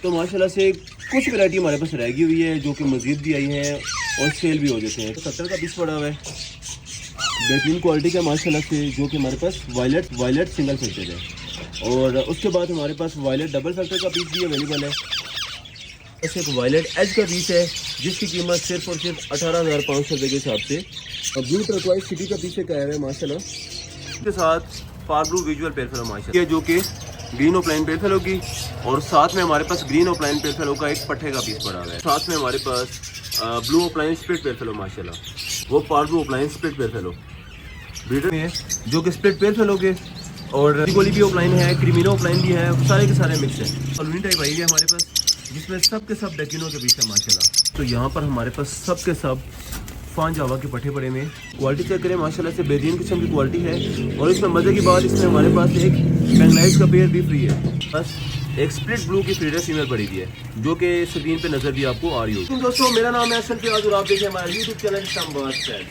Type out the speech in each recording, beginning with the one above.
तो माशाल्लाह से कुछ वैरायटी हमारे पास रह गई हुई है जो कि मज़ीद भी आई हैं और सेल भी हो जाते हैं। तो 70 का पीस पड़ा हुआ है, बेहतरीन क्वालिटी का माशाल्लाह से, जो कि हमारे पास वायलेट सिंगल फैक्टर है। और उसके बाद हमारे पास वायलेट डबल फैक्टर का पीस भी अवेलेबल है। ऐसे एक वायलेट एज का पीस है जिसकी कीमत सिर्फ और सिर्फ 18,500 रुपये के हिसाब से। और ब्लू टर्कोइज सिटी का पीस एक आया है माशाल्लाह, इसके साथ पार ब्लू विजुअल पेयर फेलो माशाल्लाह, जो कि ग्रीन ऑफलाइन पेयर फेलो की, और साथ में हमारे पास ग्रीन ऑफलाइन पेयर फेलो का एक पट्टे का पीस पड़ा हुआ है। साथ में हमारे पास blue opaline split pale fallow माशाल्लाह, वो पार blue opaline split pale fallow breeder में है जो कि स्प्लिट पेयर फेलो के, और गोली भी ऑफलाइन है, क्रीमिनो ऑफलाइन भी है, सारे के सारे मिक्स है। कॉलोनी टाइप आई है हमारे पास जिसमें सब के सब डेकिनों के बीच है माशाल्लाह। तो यहाँ पर हमारे पास सब के सब फान जावा के पट्टे पड़े में। क्वालिटी चेक करें माशाल्लाह से बेहतरीन किस्म की क्वालिटी है। और इसमें मज़े की बात, इसमें हमारे पास एक बैंगलाइज का पेयर भी फ्री है। बस एक स्प्लिट ब्लू की फीडर फीमेल पड़ी हुई है जो कि स्क्रीन पे नजर भी आपको आ रही होगी। दोस्तों मेरा नाम है अहसन फियाज और आप देखें हमारा यूट्यूब चैनल इस्लामाबाद स्टाइल।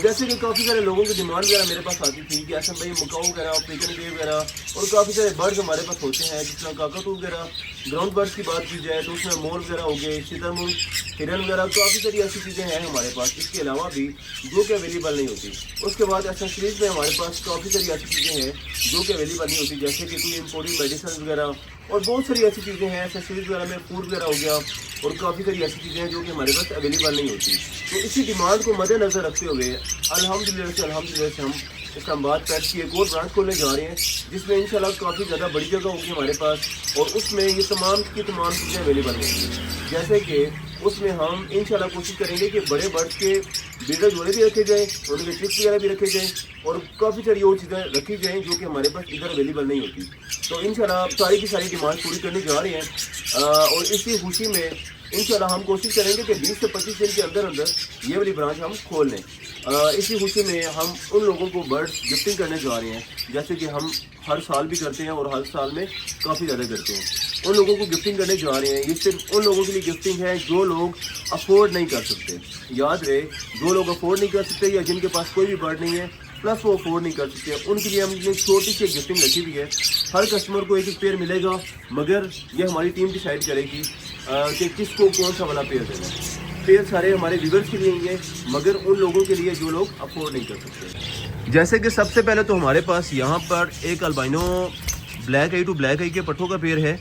जैसे कि काफ़ी सारे लोगों की डिमांड वगैरह मेरे पास आती थी कि असम भाई मकाऊ वगैरह, अफ्रीकन केव वगैरह और काफ़ी सारे बर्ड्स हमारे पास होते हैं, जिस तरह काकाटू वगैरह। ग्राउंड बर्ड्स की बात की जाए तो उसमें मोर वगैरह हो गए, शुतुरमुर्ग, हिरन वगैरह, काफ़ी सारी ऐसी चीज़ें हैं हमारे पास। इसके अलावा भी जो कि अवेलेबल नहीं होती। उसके बाद एक्सेसरीज में हमारे पास काफ़ी सारी ऐसी चीज़ें हैं जो कि अवेलेबल नहीं होती, जैसे कि कोई इम्पोर्टेड मेडिसिन वगैरह और बहुत सारी ऐसी चीज़ें हैं। एक्सेसरीज वगैरह में फूड वगैरह हो गया और काफ़ी सारी ऐसी चीज़ें हैं जो कि हमारे पास अवेलेबल नहीं होती। तो इसी डिमांड को मद्देनज़र रखते हुए अल्हम्दुलिल्लाह से हम इस्लामाबाद पेट्स की एक और ब्रांच खोलने जा रहे हैं, जिसमें इंशाल्लाह काफ़ी ज़्यादा बड़ी जगह होगी हमारे पास, और उसमें ये तमाम की तमाम चीज़ें अवेलेबल होंगी। जैसे कि उसमें हम इंशाल्लाह कोशिश करेंगे कि बड़े बर्ड्स के ब्रीडर जोड़े भी रखे जाएँ, उनके ट्रिप्स वगैरह भी रखे जाएँ, और काफ़ी सारी और चीज़ें रखी जाएँ जो कि हमारे पास इधर अवेलेबल नहीं होती। तो इंशाल्लाह सारी की सारी डिमांड पूरी करने जा रहे हैं। और इसी खुशी में इंशाल्लाह हम कोशिश करेंगे कि 20 से 25 दिन के अंदर अंदर ये वाली ब्रांच हम खोल लें। इसी खुशी में हम उन लोगों को बर्ड्स गिफ्टिंग करने जा रहे हैं, जैसे कि हम हर साल भी करते हैं और हर साल में काफ़ी ज़्यादा करते हैं। उन लोगों को गिफ्टिंग करने जा रहे हैं। ये सिर्फ उन लोगों के लिए गिफ्टिंग है जो लोग अफोर्ड नहीं कर सकते। याद रहे, जो लोग अफोर्ड नहीं कर सकते या जिनके पास कोई भी बर्ड नहीं है प्लस वो अफोर्ड नहीं कर सकते, उनके लिए हमने छोटी सी गिफ्टिंग रखी हुई है। हर कस्टमर को एक पेयर मिलेगा, मगर ये हमारी टीम डिसाइड करेगी कि किसको कौन सा वाला पेयर देना है। पेयर सारे हमारे व्यूअर्स के लिए ही है, मगर उन लोगों के लिए जो लोग अफोर्ड नहीं कर सकते। जैसे कि सबसे पहले तो हमारे पास यहाँ पर एक albino black eye to black eye के पट्टों का पेयर है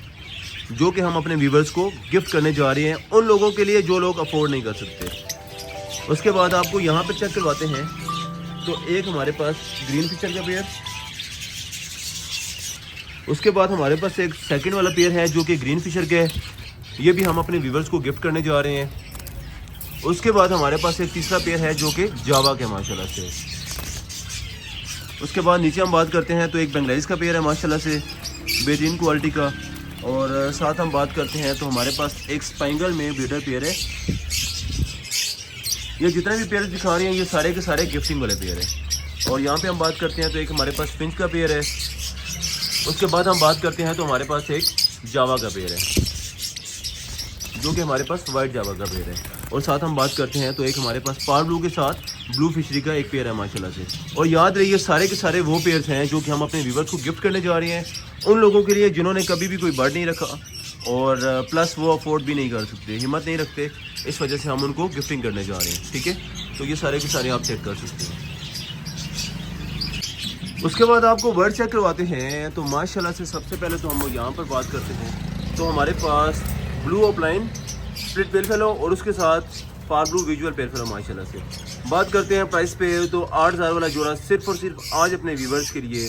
जो कि हम अपने व्यूअर्स को गिफ्ट करने जा रहे हैं, उन लोगों के लिए जो लोग अफोर्ड नहीं कर सकते। उसके बाद आपको यहाँ पर चेक करवाते हैं, तो एक हमारे पास ग्रीन फिशर का पेयर, उसके बाद हमारे पास एक सेकंड वाला पेयर है जो कि ग्रीन फिशर के है, ये भी हम अपने व्यूअर्स को गिफ्ट करने जा रहे हैं। उसके बाद हमारे पास एक तीसरा पेयर है जो कि जावा के माशाल्लाह से। उसके बाद नीचे हम बात करते हैं तो एक बेंगलाइज का पेयर है माशाल्लाह से, बेहतरीन क्वालिटी का। और साथ हम बात करते हैं तो हमारे पास एक स्पाइंगल में ब्रीडर पेयर है। ये जितने भी पेयर दिखा रहे हैं ये सारे के सारे गिफ्टिंग वाले पेयर हैं। और यहाँ पे हम बात करते हैं तो एक हमारे पास फिंच का पेयर है। उसके बाद हम बात करते हैं तो हमारे पास एक जावा का पेयर है जो कि हमारे पास वाइट जावा का पेयर है। और साथ हम बात करते हैं तो एक हमारे पास पार ब्लू के साथ ब्लू फिशरी का एक पेयर है माशाल्लाह से। और याद रहिए सारे के सारे वो पेयर्स हैं जो कि हम अपने व्यूअर्स को गिफ्ट करने जा रहे हैं, उन लोगों के लिए जिन्होंने कभी भी कोई बर्ड नहीं रखा और प्लस वो अफोर्ड भी नहीं कर सकते, हिम्मत नहीं रखते, इस वजह से हम उनको गिफ्टिंग करने जा रहे हैं। ठीक है, तो ये सारे के सारे आप चेक कर सकते हैं। उसके बाद आपको बर्ड चेक करवाते हैं तो माशाल्लाह से सबसे पहले तो हम यहाँ पर बात करते हैं तो हमारे पास blue opaline split pale fallow और उसके साथ पार ब्लू विजुअल पेयर फेलो माशाल्लाह से। बात करते हैं प्राइस पे तो 8,000 वाला जोड़ा सिर्फ और सिर्फ आज अपने व्यूवर्स के लिए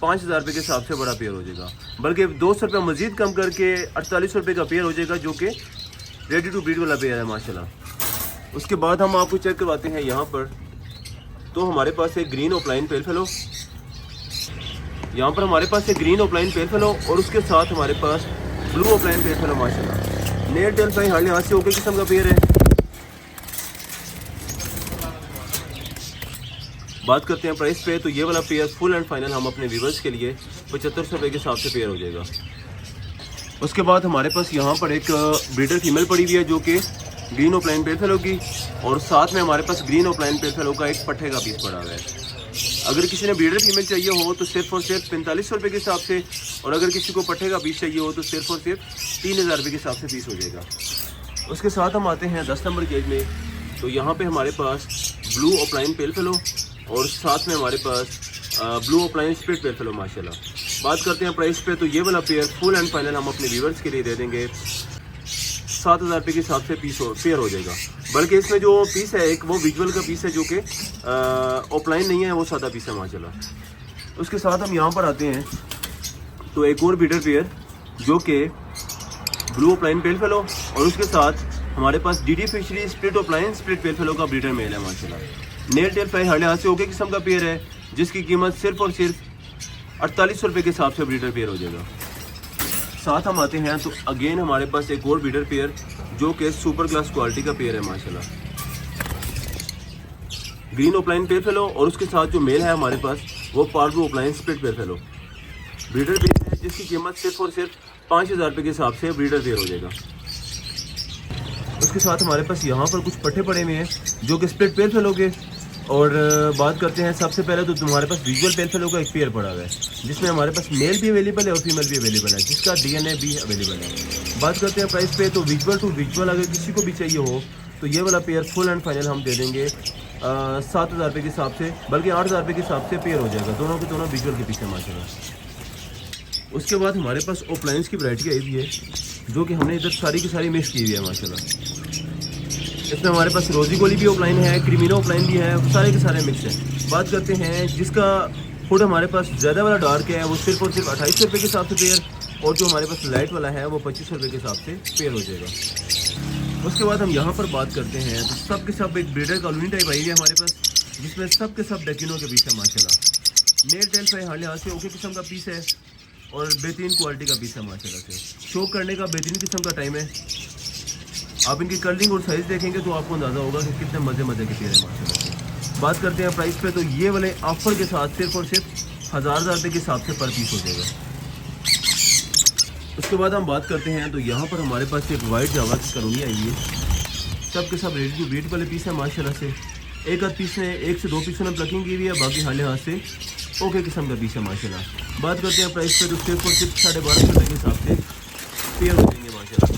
5,000 रुपये के हिसाब से बड़ा पेयर हो जाएगा, बल्कि 200 रुपये मज़ीद कम करके 48 रुपये का पेयर हो जाएगा जो कि रेडी टू ब्रीड वाला पेयर है माशाल्लाह। उसके बाद हम आपको चेक करवाते हैं यहाँ पर तो हमारे पास एक ग्रीन ऑफलाइन पेयर फेलो, यहाँ पर हमारे पास एक ग्रीन ऑफलाइन पेयर फेलो और उसके साथ हमारे पास ब्लू ऑफलाइन पेयर फेलो माशाल्लाह। नेट टेल साइज हार्डली हाथ से ओके किस्म का पेयर है। बात करते हैं प्राइस पे तो ये वाला पेयर फुल एंड फाइनल हम अपने व्यूवर्स के लिए 75 रुपये के हिसाब से पेयर हो जाएगा। उसके बाद हमारे पास यहाँ पर एक ब्रीडर फीमेल पड़ी हुई है जो कि ग्रीन ऑफलाइन पेयर फेलो की, और साथ में हमारे पास ग्रीन ऑफलाइन पेयर फेलो का एक पट्टे का पीस पड़ा हुआ है। अगर किसी ने ब्रीडर फीमेल चाहिए हो तो सिर्फ और सिर्फ 4500 रुपये के हिसाब से, और अगर किसी को पट्ठे का पीस चाहिए हो तो सिर्फ और सिर्फ 3000 रुपये के हिसाब से पीस हो जाएगा। उसके साथ हम आते हैं 10 नंबर केज में। तो यहाँ पे हमारे पास ब्लू ओपलाइन पेल फेलो और साथ में हमारे पास blue opaline split pale fallow माशाल्लाह। बात करते हैं प्राइस पे, तो ये वाला पेयर फुल एंड फाइनल हम अपने व्यूवर्स के लिए दे देंगे 7000 रुपये के हिसाब से पेयर हो जाएगा। बल्कि इसमें जो पीस है एक वो विजुअल का पीस है जो कि ओपलाइन नहीं है, वो सादा पीस है माशाल्लाह। उसके साथ हम यहाँ पर आते हैं तो एक और ब्रीडर पेयर जो कि ब्लू ओपलाइन पेल फेलो और उसके साथ हमारे पास डीडी फिशरी split opaline split pale fallow का ब्रीडर मेल है माशाल्लाह। नेल टेल फ्लाई हर लिहाज से ओके किस्म का पेयर है जिसकी कीमत सिर्फ और सिर्फ 4800 रुपये के हिसाब से ब्रीडर पेयर हो जाएगा। साथ हम आते हैं तो अगेन हमारे पास एक और ब्रीडर पेयर जो कि सुपर क्लास क्वालिटी का पेयर है माशाल्लाह। ग्रीन ओपलाइन पेयर फेलो और उसके साथ जो मेल है हमारे पास वो पार्डू opaline split pale fallow breeder pair है जिसकी कीमत सिर्फ और सिर्फ 5000 रुपये के हिसाब से ब्रीडर पेयर हो जाएगा। उसके साथ हमारे पास यहाँ पर कुछ पट्टे पड़े हुए हैं जो कि स्प्लिट पेयर फेलो के। और बात करते हैं सबसे पहले तो तुम्हारे पास विजुअल पेयर फेलो का एक पेयर पड़ा हुआ है जिसमें हमारे पास मेल भी अवेलेबल है और फीमेल भी अवेलेबल है जिसका डीएनए भी अवेलेबल है। बात करते हैं प्राइस पे, तो विजुअल टू विजुअल अगर किसी को भी चाहिए हो तो ये वाला पेयर फुल एंड फाइनल हम दे देंगे 7000 रुपये के हिसाब से, बल्कि 8000 रुपये के हिसाब से पेयर हो जाएगा। दोनों के दोनों विजुअल के पीछे माशाल्लाह। उसके बाद हमारे पास ओपलाइंस की वैरायटी आई हुई है जो कि हमने इधर सारी की सारी मिक्स की हुई है माशाल्लाह। इसमें हमारे पास रोजी गोली भी ओपलाइन है, क्रीमिनो ओपलाइन भी है, सारे के सारे मिक्स हैं। बात करते हैं जिसका फुट हमारे पास ज़्यादा वाला डार्क है वो सिर्फ और सिर्फ 2800 रुपये के हिसाब से पेयर, और जो हमारे पास लाइट वाला है वो 2500 रुपये के हिसाब से पेयर हो जाएगा। उसके बाद हम यहाँ पर बात करते हैं तो सब के सब एक ब्रीडर कॉलोनी टाइप आई है हमारे पास जिसमें सब के सब डेकिनों के पीस है माशाल्लाह। नेल टेल पे हर लिहाज से ओके किस्म का पीस है और बेहतरीन क्वालिटी का पीस है माशाल्लाह से। शो करने का बेहतरीन किस्म का टाइम है। आप इनकी कलरिंग और साइज़ देखेंगे तो आपको अंदाज़ा होगा कि कितने मज़े के पेयर है माशाल्लाह से। बात करते हैं प्राइस पे, तो ये वाले ऑफर के साथ सिर्फ और सिर्फ 1000 रुपये के हिसाब से पर पीस हो जाएगा। उसके बाद हम बात करते हैं तो यहाँ पर हमारे पास एक वाइट जावा की कॉलोनी आई है। सब के सब रेडी टू ब्रीड वाले पीस है माशाल्लाह से। एक आध पीस में 1 से 2 पीसों ने प्लकिंग की हुई है, बाकी हाल हाथ से ओके किस्म का पीस है माशाल्लाह। बात करते हैं प्राइस पे, तो सिर्फ और सिर्फ 1250 रुपये के हिसाब से पेयर हो जाएंगे माशाल्लाह।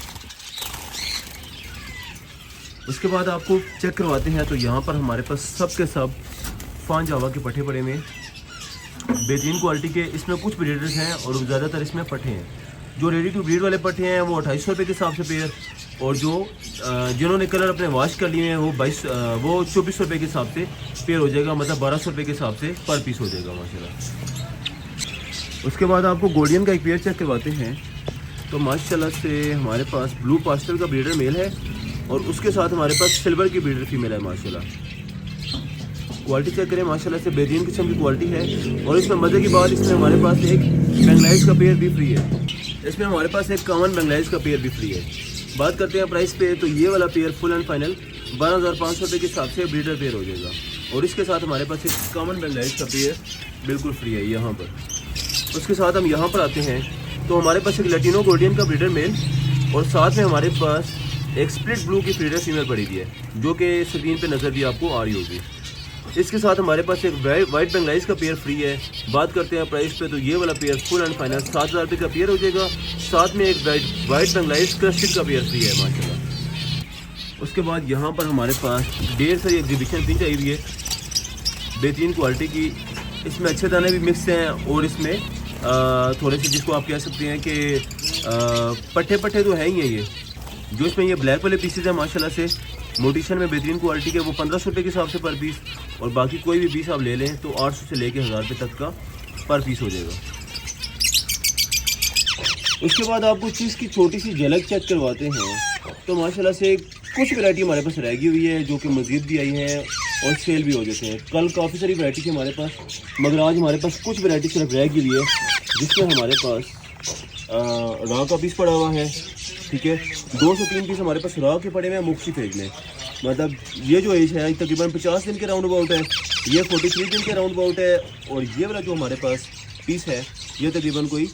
उसके बाद आपको चेक करवाते हैं तो यहाँ पर हमारे पास सब के सब फान जावा के पट्टे पड़े में बेहतरीन क्वालिटी के। इसमें कुछ ब्रीडर्स हैं और ज़्यादातर इसमें पट्टे हैं। जो रेडी टू ब्रीड वाले पट्टे हैं वो 2800 रुपये के हिसाब से पेयर, और जो जिन्होंने कलर अपने वॉश कर लिए हैं वो 2400 रुपये के हिसाब से पेयर हो जाएगा, मतलब 1200 रुपये के हिसाब से पर पीस हो जाएगा माशाल्लाह। उसके बाद आपको गोल्डियन का एक पेयर चेक करवाते हैं तो माशाल्लाह से हमारे पास ब्लू पास्टर का ब्रीडर मेल है और उसके साथ हमारे पास सिल्वर की ब्रीडर फीमेल है माशाल्लाह। क्वालिटी चेक करें माशाल्लाह से बेहतरीन किस्म की क्वालिटी है। और इसमें मज़े की बात, इसमें हमारे पास एक बेंगलाइज का पेयर भी फ्री है। इसमें हमारे पास एक कॉमन बेंगलाइज का पेयर भी फ्री है। बात करते हैं प्राइस पे, तो ये वाला पेयर फुल एंड फाइनल 12500 रुपये के हिसाब से ब्रीडर पेयर हो जाएगा, और इसके साथ हमारे पास एक कॉमन बेंगलाइज का पेयर बिल्कुल फ्री है यहाँ पर। उसके साथ हम यहाँ पर आते हैं तो हमारे पास एक लैटिनो गोल्डियन का ब्रीडर मेल और साथ में हमारे पास एक स्प्लिट ब्लू की ब्रीडर फीमेल पड़ी हुई है जो कि स्क्रीन पे नज़र भी आपको आ रही होगी। इसके साथ हमारे पास एक वाइट बेंगलाइज का पेयर फ्री है। बात करते हैं प्राइस पे, तो ये वाला पेयर फुल एंड फाइनल 7000 रुपये का पेयर हो जाएगा, साथ में एक वाइट बेंगलाइज क्रस्टेड का पेयर फ्री है माशाल्लाह। उसके बाद यहाँ पर हमारे पास ढेर सारी एग्जीबिशन प्रिंट आई हुई है बेहतरीन क्वालिटी की। इसमें अच्छे दाने भी मिक्स हैं और इसमें थोड़े से जिसको आप कह सकते हैं कि पट्टे तो हैं ही हैं। ये जो इसमें ये ब्लैक वाले पीसेज हैं माशाल्लाह से मोटिशन में बेहतरीन क्वालिटी के, वो 1500 रुपये के हिसाब से पर पीस, और बाकी कोई भी पीस आप ले लें तो 800 से लेके 1000 रुपये तक का पर पीस हो जाएगा। उसके बाद आपको चीज़ की छोटी सी झलक चेक करवाते हैं तो माशाल्लाह से कुछ वैरायटी हमारे पास रह गई हुई है जो कि मज़ीद भी आई है और सेल भी हो जाते हैं। कल काफ़ी सारी वैरायटी थी हमारे पास, मगर आज हमारे पास कुछ वैरायटी सिर्फ रह गई हुई है जिसमें हमारे पास रॉ का पीस पड़ा हुआ है, ठीक है। 2 से 3 पीस हमारे पास रॉ के पड़े हुए हैं मुख्तलिफ फेज में, मतलब ये जो एज है तकरीबन 50 दिन के राउंड अबाउट है, ये 43 दिन के राउंड अबाउट है, और ये वाला जो हमारे पास पीस है ये तकरीबन कोई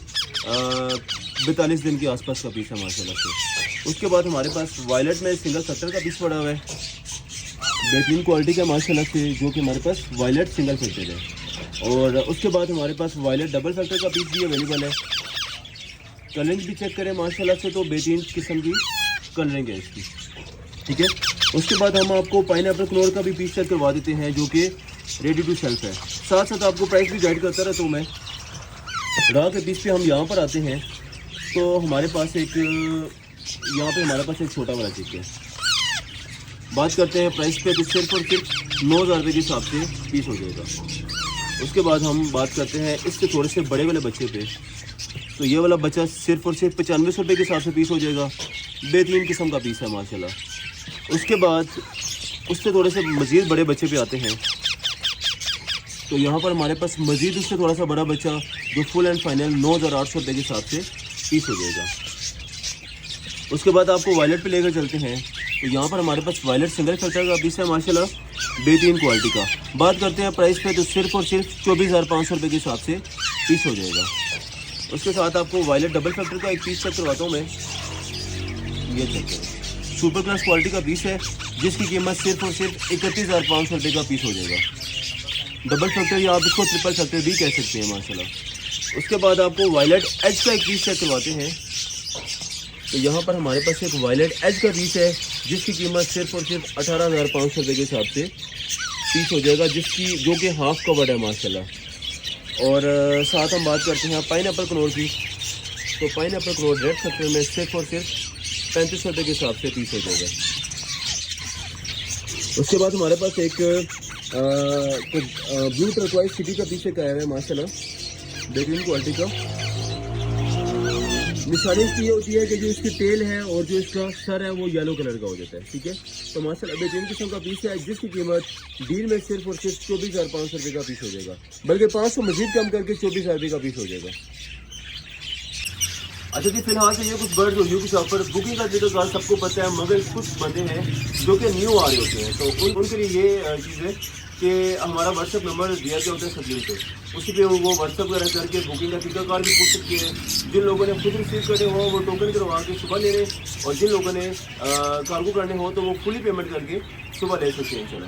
42 दिन के आसपास का पीस है माशाल्लाह से। उसके बाद हमारे पास वायलेट में सिंगल 70 का पीस पड़ा हुआ है बेहतरीन क्वालिटी का माशाल्लाह से, जो कि हमारे पास वायलेट सिंगल सेक्टेड है। और उसके बाद हमारे पास वायलेट डबल फैक्टर का पीस भी अवेलेबल है। कलरिंग भी चेक करें माशाल्लाह से, तो बेहतरीन किस्म की कलरिंग है इसकी, ठीक है। उसके बाद हम आपको पाइनएप्पल कनौर का भी पीस चेक करवा देते हैं, जो कि रेडी टू सेल्फ है। साथ साथ आपको प्राइस भी गाइड करता रहता हूँ मैं। रॉ के पीस पे हम यहाँ पर आते हैं, तो हमारे पास एक यहाँ पे हमारे पास एक छोटा वाला चिक है। बात करते हैं प्राइस पे, तो सिर्फ और सिर्फ 9,000 रुपये के हिसाब से पीस हो जाएगा। उसके बाद हम बात करते हैं इसके थोड़े से बड़े वाले बच्चे पे, तो ये वाला बच्चा सिर्फ और सिर्फ 95 रुपये के हिसाब से पीस हो जाएगा। बेहतरीन किस्म का पीस है माशाल्लाह। उसके बाद उससे थोड़े से मज़ीद बड़े बच्चे पे आते हैं, तो यहाँ पर हमारे पास मज़ीद उससे थोड़ा सा बड़ा बच्चा जो फुल एंड फाइनल 9,800 रुपये के हिसाब से पीस हो जाएगा। उसके बाद आपको वायलेट पे लेकर चलते हैं, तो यहाँ पर हमारे पास वायलेट सिंगल फैक्टर का पीस है माशाल्लाह, बेहतरीन क्वालिटी का। बात करते हैं प्राइस पे, तो सिर्फ और सिर्फ 24,500 रुपये के हिसाब से पीस हो जाएगा। उसके साथ आपको वायलेट डबल फैक्टर का एक पीस चेक करवाता हूँ मैं, ये चेक करें, सुपर क्लास क्वालिटी का पीस है, जिसकी कीमत सिर्फ और सिर्फ 31,500 रुपये का पीस हो जाएगा। डबल फैक्टर या आप इसको ट्रिपल फैक्टर भी कह सकते हैं माशाल्लाह। उसके बाद आपको वायलेट एज का एक पीस चेक करवाते हैं, तो यहाँ पर हमारे पास एक वायलेट एज का पीस है, जिसकी कीमत सिर्फ और सिर्फ 18,500 रुपये के हिसाब से पीस हो जाएगा, जो कि हाफ कवर्ड है माशाल्लाह। और साथ हम बात करते हैं पाइनएप्पल कनौर की, तो पाइनएप्पल कनौर रेड फैक्टर में सिर्फ और सिर्फ 3500 रुपये के हिसाब से पीस हो जाएगा। उसके बाद हमारे पास एक ब्लू टर्कोइज सिटी का पीस आया है माशाल्लाह, बेहतरीन क्वालिटी का। मिसाल इसकी ये होती है कि जो इसकी टेल है और जो इसका सर है वो येलो कलर का हो जाता है, ठीक है। तो माशाल्लाह बेहतरीन किस्म का पीस है, जिसकी कीमत डील में सिर्फ और सिर्फ 24,500 रुपये का पीस हो जाएगा, बल्कि 500 मजीद कम करके 24,000 रुपये का पीस हो जाएगा। अच्छा जी, फिलहाल से ये कुछ बर्ड जो की शॉप पर बुकिंग का तरीका सबको पता है, मगर कुछ बंदे हैं जो कि न्यू आ रहे होते हैं, तो उनके लिए ये चीज़ है कि हमारा व्हाट्सएप नंबर दिया गया होता है स्क्रीन पे, उसी पे वो व्हाट्सएप वगैरह करके बुकिंग का तरीकाकार भी पूछ सकते हैं। जिन लोगों ने खुद रिसीव करने हो वो टोकन करवा के सुबह ले लें, और जिन लोगों ने कार्गो करने हो तो वो फुली पेमेंट करके सुबह ले सकते हैं। चलो।